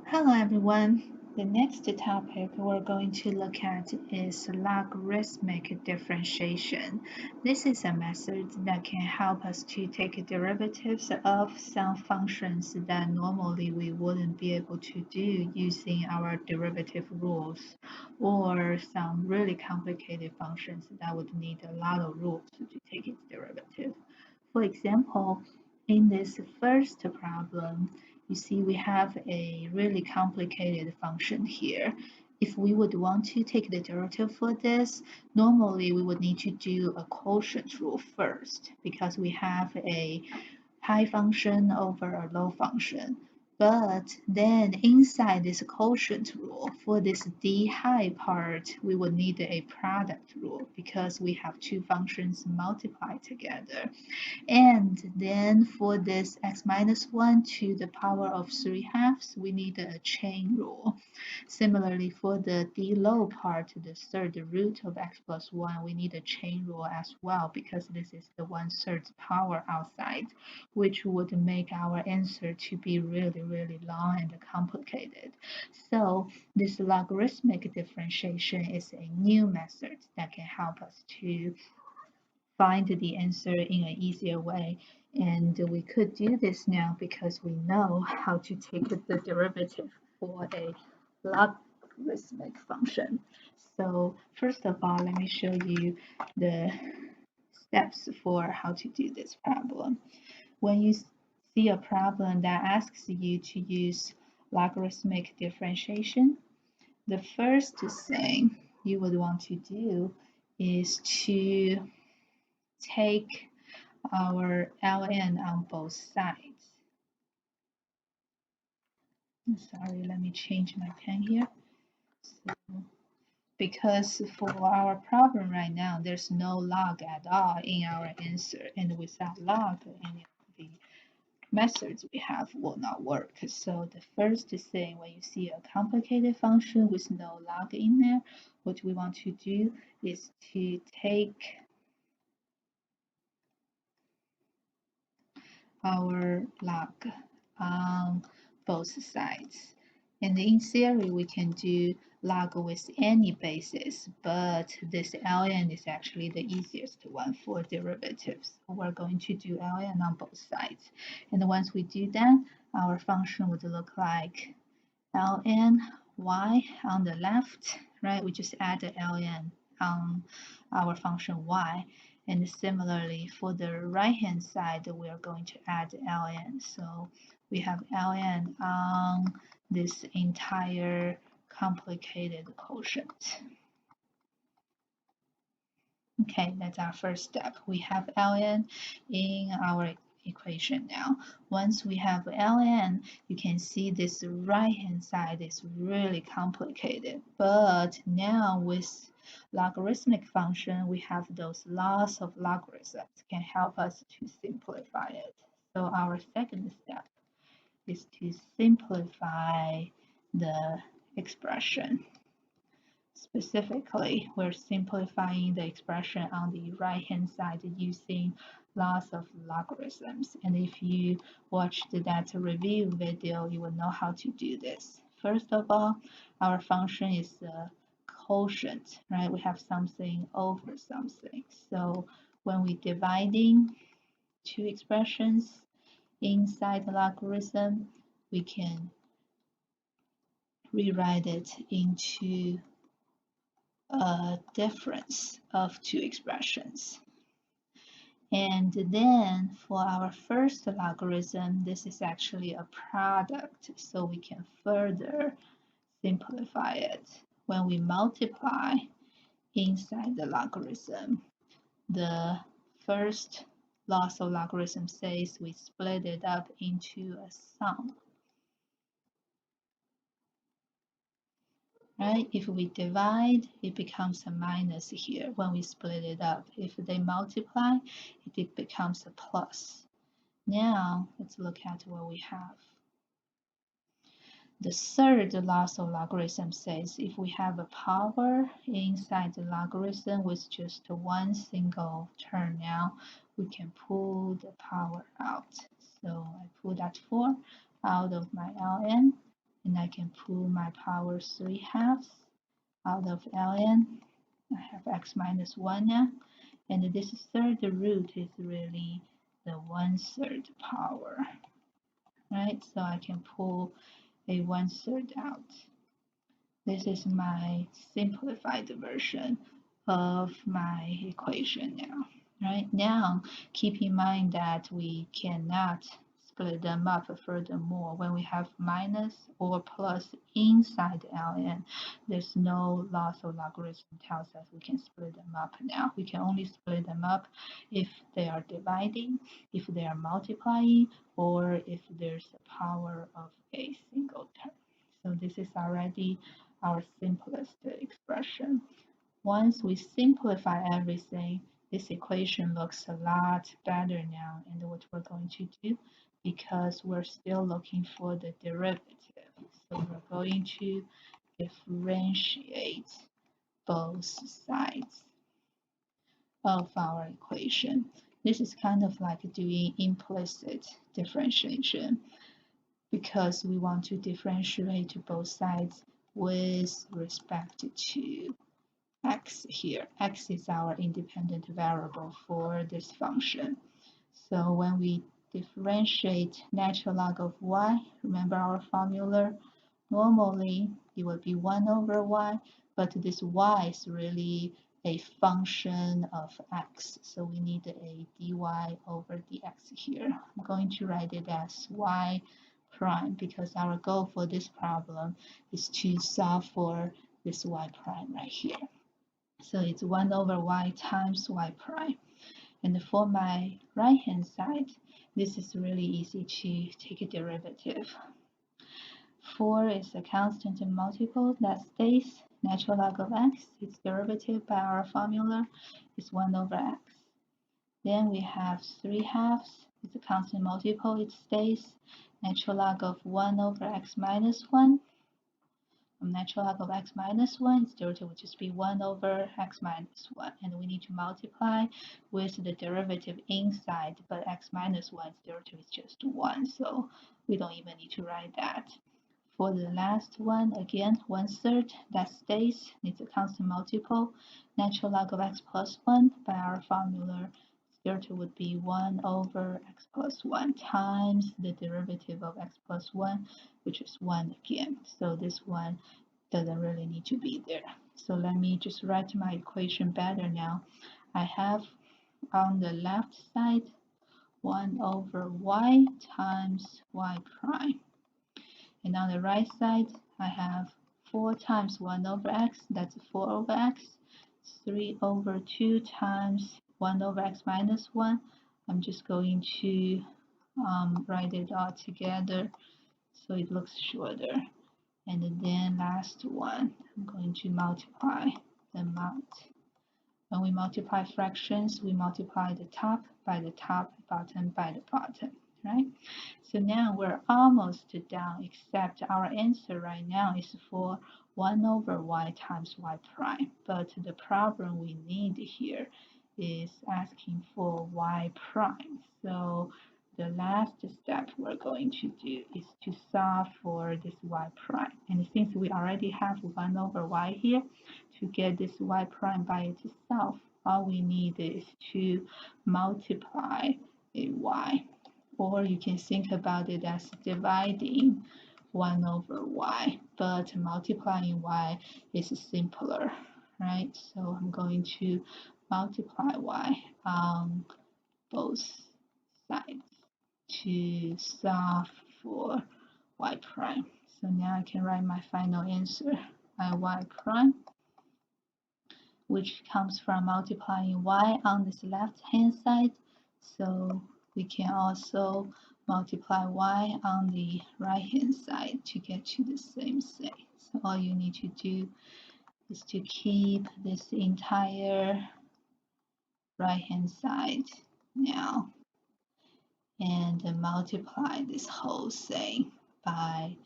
Hello everyone. The next topic we're going to look at is logarithmic differentiation. This is a method that can help us to take derivatives of some functions that normally we wouldn't be able to do using our derivative rules, or some really complicated functions that would need a lot of rules to take its derivative. For example, in this first problem, you see we have a really complicated function here. If we would want to take the derivative for this, normally we would need to do a quotient rule first because we have a high function over a low function. But then inside this quotient rule, for this d high part, we would need a product rule because we have two functions multiplied together. And then for this x minus 1 to the power of 3 halves, we need a chain rule. Similarly, for the d low part, the third root of x plus 1, we need a chain rule as well because this is the 1/3 power outside, which would make our answer to be really, really long and complicated. So this logarithmic differentiation is a new method that can help us to find the answer in an easier way. And we could do this now because we know how to take the derivative for a logarithmic function. So first of all, let me show you the steps for how to do this problem. When you see a problem that asks you to use logarithmic differentiation, the first thing you would want to do is to take our ln on both sides. Sorry, let me change my pen here. So, because for our problem right now, there's no log at all in our answer, and without log, any of the methods we have will not work. So the first thing, when you see a complicated function with no log in there, what we want to do is to take our log on both sides. And in theory, we can do log with any basis, but this ln is actually the easiest one for derivatives. So we're going to do ln on both sides. And once we do that, our function would look like ln y on the left, right? We just add the ln on our function y. And similarly, for the right-hand side, we are going to add ln. So we have ln on this entire complicated quotient. Okay, that's our first step. We have ln in our equation now. Once we have ln, you can see this right-hand side is really complicated. But now with logarithmic function, we have those lots of logarithms can help us to simplify it. So our second step is to simplify the expression. Specifically, we're simplifying the expression on the right-hand side using lots of logarithms. And if you watched that review video, you will know how to do this. First of all, our function is a quotient, right? We have something over something. So when we're dividing two expressions inside the logarithm, we can rewrite it into a difference of two expressions. And then for our first logarithm, this is actually a product, so we can further simplify it. When we multiply inside the logarithm, the first loss of logarithm says we split it up into a sum. Right? If we divide, it becomes a minus here when we split it up. If they multiply, it becomes a plus. Now, let's look at what we have. The third loss of logarithm says if we have a power inside the logarithm with just one single term now, we can pull the power out. So I pull that 4 out of my ln, and I can pull my power 3/2 out of ln. I have x minus 1 now, and this third root is really the 1/3 power, right? So I can pull a 1/3 out. This is my simplified version of my equation now, right? Now, keep in mind that we cannot split them up furthermore. When we have minus or plus inside ln, there's no loss of logarithm tells us we can split them up now. We can only split them up if they are dividing, if they are multiplying, or if there's a power of a single term. So this is already our simplest expression. Once we simplify everything, this equation looks a lot better now. And what we're going to do, because we're still looking for the derivative, so we're going to differentiate both sides of our equation. This is kind of like doing implicit differentiation, because we want to differentiate both sides with respect to x here. X is our independent variable for this function. So when we differentiate natural log of y, remember our formula? Normally, it would be 1 over y, but this y is really a function of x. So we need a dy over dx here. I'm going to write it as y prime, because our goal for this problem is to solve for this y prime right here. So it's 1 over y times y prime. And for my right hand side, this is really easy to take a derivative. 4 is a constant multiple that stays. Natural log of x, its derivative by our formula is 1 over x. Then we have 3/2. It's a constant multiple, it stays. Natural log of 1 over x minus 1. From natural log of x minus 1, its derivative would just be 1 over x minus 1. And we need to multiply with the derivative inside, but x minus 1's derivative is just 1, so we don't even need to write that. For the last one, again, 1/3, that stays. It's a constant multiple. Natural log of x plus 1 by our formula, derivative would be 1 over x plus 1 times the derivative of x plus 1, which is 1 again. So this one doesn't really need to be there. So let me just write my equation better now. I have on the left side 1 over y times y prime. And on the right side, I have 4 times 1 over x, that's 4 over x, 3 over 2 times 1 over x minus 1. I'm just going to write it all together so it looks shorter. And then last one, I'm going to multiply them out. When we multiply fractions, we multiply the top by the top, bottom by the bottom, right? So now we're almost done, except our answer right now is for 1 over y times y prime. But the problem we need here is asking for y prime. So the last step we're going to do is to solve for this y prime. And since we already have 1 over y here, to get this y prime by itself, all we need is to multiply a y. Or you can think about it as dividing 1 over y, but multiplying y is simpler, right? So I'm going to multiply y on both sides to solve for y prime. So now I can write my final answer, my y prime, which comes from multiplying y on this left hand side. So we can also multiply y on the right hand side to get to the same thing. So all you need to do is to keep this entire right hand side now and multiply this whole thing by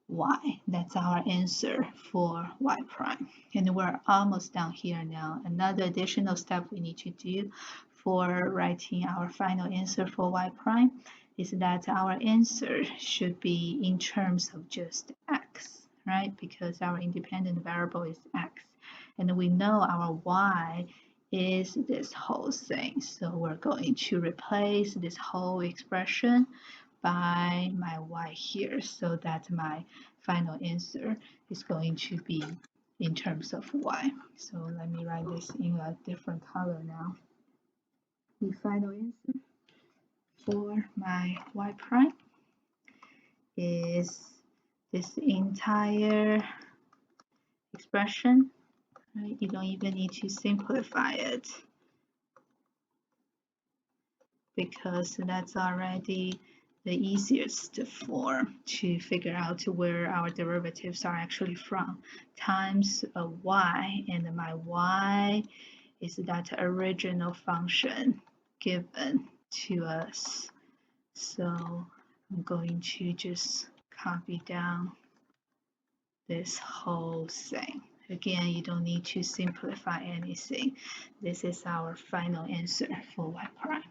y. That's our answer for y prime. And we're almost down here now. Another additional step we need to do for writing our final answer for y prime is that our answer should be in terms of just x. right? Because our independent variable is x. And we know our y is this whole thing. So we're going to replace this whole expression by my y here, so that my final answer is going to be in terms of y. So let me write this in a different color now. The final answer for my y prime is this entire expression, right? You don't even need to simplify it because that's already the easiest form to figure out where our derivatives are actually from, times a y, and my y is that original function given to us. So I'm going to just copy down this whole thing. Again, you don't need to simplify anything. This is our final answer for y prime.